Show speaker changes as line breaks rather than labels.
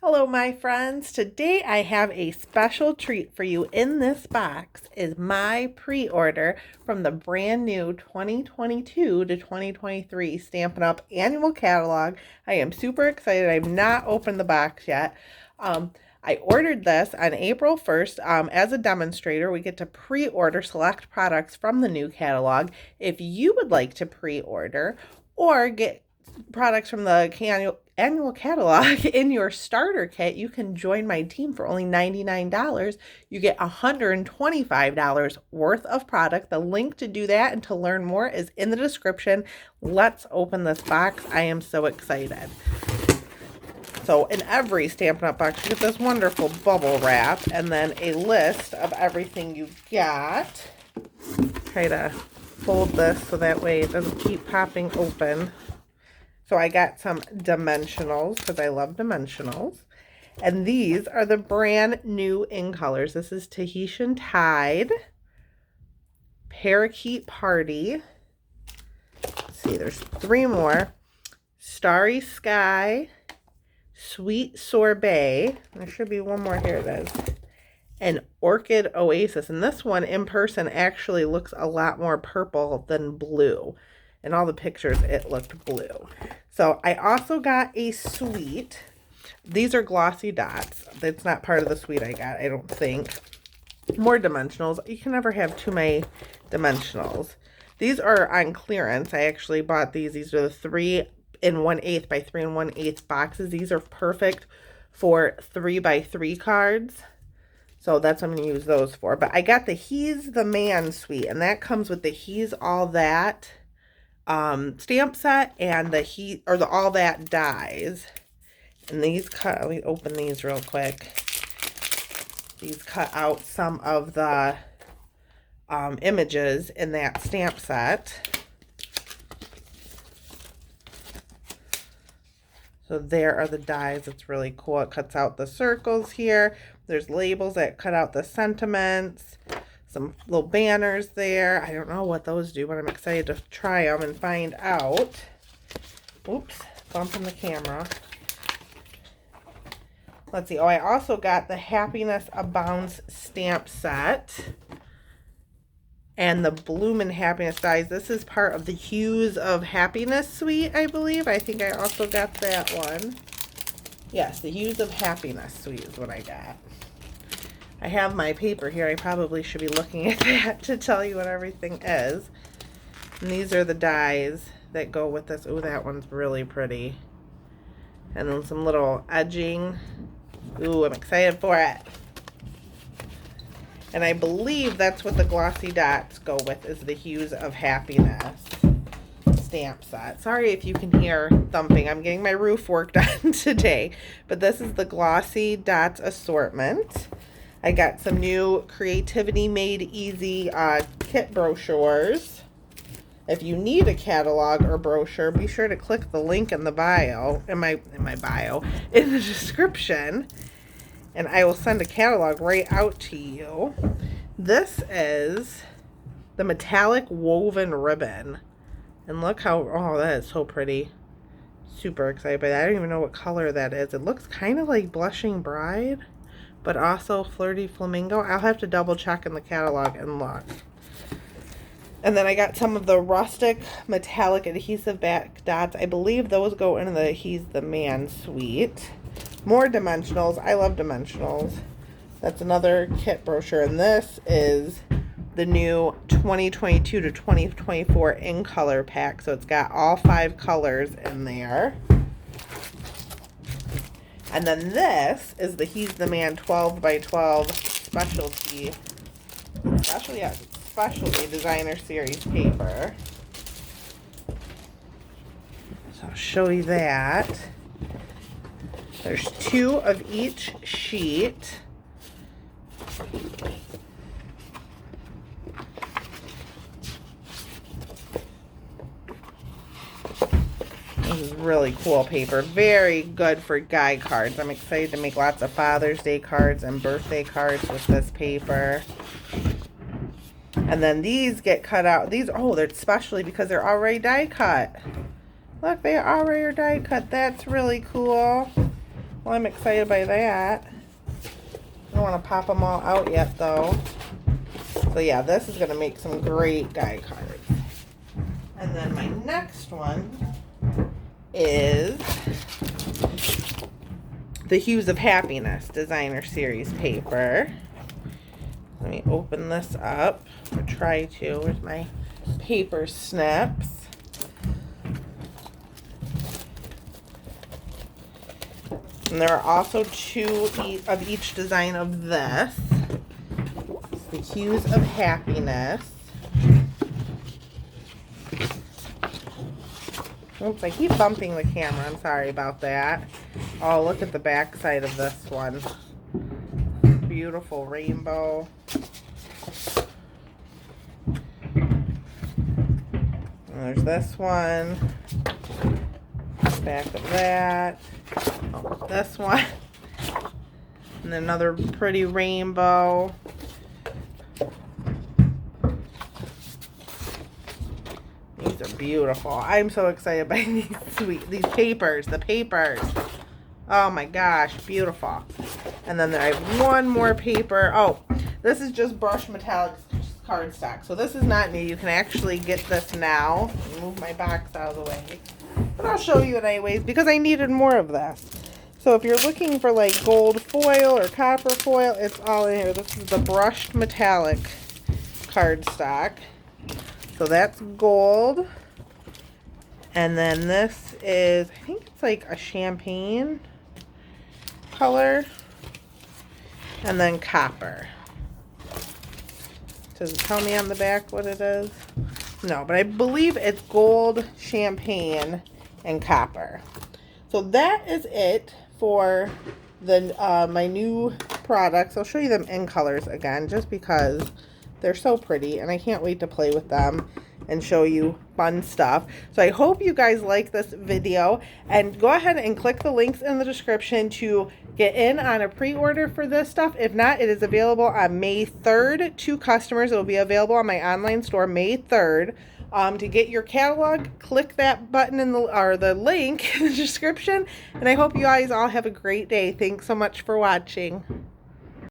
Hello my friends, today I have a special treat for you. In this box is my pre-order from the brand new 2022 to 2023 Stampin' Up Annual Catalog. I am super excited. I've not opened the box yet. I ordered this on April 1st as a demonstrator. We get to pre-order select products from the new catalog. If you would like to pre-order or get products from the annual catalog in your starter kit, you can join my team for only $99. You get $125 worth of product. The link to do that and to learn more is in the description. Let's open this box. I am so excited. So in every Stampin' Up box, you get this wonderful bubble wrap and then a list of everything you got. Try to fold this so that way it doesn't keep popping open. So I got some dimensionals because I love dimensionals. And these are the brand new in colors. This is Tahitian Tide, Parakeet Party. Let's see, there's three more. Starry Sky, Sweet Sorbet. There should be one more here, it is. And Orchid Oasis. And this one in person actually looks a lot more purple than blue. In all the pictures, it looked blue. So I also got a suite. These are glossy dots. That's not part of the suite I got, I don't think. More dimensionals. You can never have too many dimensionals. These are on clearance. I actually bought these. These are the 3 1/8 by 3 1/8 boxes. These are perfect for 3 by 3 cards. So that's what I'm going to use those for. But I got the He's the Man suite, and that comes with the He's All That stamp set and the All That dies. And these let me open these real quick. These cut out some of the images in that stamp set. So there are the dies. It's really cool. It cuts out the circles here. There's labels that cut out the sentiments. Some little banners there. I don't know what those do, but I'm excited to try them and find out. Oops, bumping the camera. Let's see. Oh, I also got the Happiness Abounds stamp set. And the Bloom and Happiness dies. This is part of the Hues of Happiness suite, I believe. I think I also got that one. Yes, the Hues of Happiness suite is what I got. I have my paper here. I probably should be looking at that to tell you what everything is. And these are the dies that go with this. Oh, that one's really pretty. And then some little edging. Ooh, I'm excited for it. And I believe that's what the glossy dots go with, is the Hues of Happiness stamp set. Sorry if you can hear thumping. I'm getting my roof work done today. But this is the glossy dots assortment. I got some new Creativity Made Easy kit brochures. If you need a catalog or brochure, be sure to click the link in the bio, in the description, and I will send a catalog right out to you. This is the metallic woven ribbon. And look how, oh, that is so pretty. Super excited by that. I don't even know what color that is. It looks kind of like Blushing Bride, but also Flirty Flamingo. I'll have to double check in the catalog and look. And then I got some of the rustic metallic adhesive back dots. I believe those go into the He's the Man suite. More dimensionals. I love dimensionals. That's another kit brochure. And this is the new 2022 to 2024 in color pack. So it's got all 5 colors in there. And then this is the He's the Man 12 by 12 specialty designer series paper. So I'll show you that. There's 2 of each sheet. This is really cool paper. Very good for guy cards. I'm excited to make lots of Father's Day cards and birthday cards with this paper. And then these get cut out. These, oh, they're especially because they're already die cut. Look, they already are die cut. That's really cool. Well, I'm excited by that. I don't want to pop them all out yet, though. So yeah, this is going to make some great die cards. And then my next one is the Hues of Happiness Designer Series paper. Let me open this up, or try to. Where's my paper snips? And there are also 2 of each design of this. It's the Hues of Happiness. Oops, I keep bumping the camera. I'm sorry about that. Oh, look at the back side of this one. Beautiful rainbow. And there's this one. Back of that. Oh, this one. And another pretty rainbow. These are beautiful. I'm so excited by these papers. The papers. Oh my gosh, beautiful. And then I have one more paper. Oh, this is just brushed metallic cardstock. So this is not new. You can actually get this now. Move my box out of the way. But I'll show you it anyways because I needed more of this. So if you're looking for like gold foil or copper foil, it's all in here. This is the brushed metallic cardstock. So that's gold. And then this is, I think it's like a champagne color. And then copper. Does it tell me on the back what it is? No, but I believe it's gold, champagne, and copper. So that is it for the my new products. I'll show you them in colors again just because they're so pretty and I can't wait to play with them and show you fun stuff. So I hope you guys like this video, and go ahead and click the links in the description to get in on a pre-order for this stuff. If not, it is available on May 3rd to customers. It will be available on my online store May 3rd. To get your catalog, click that button in the link in the description, and I hope you guys all have a great day. Thanks so much for watching.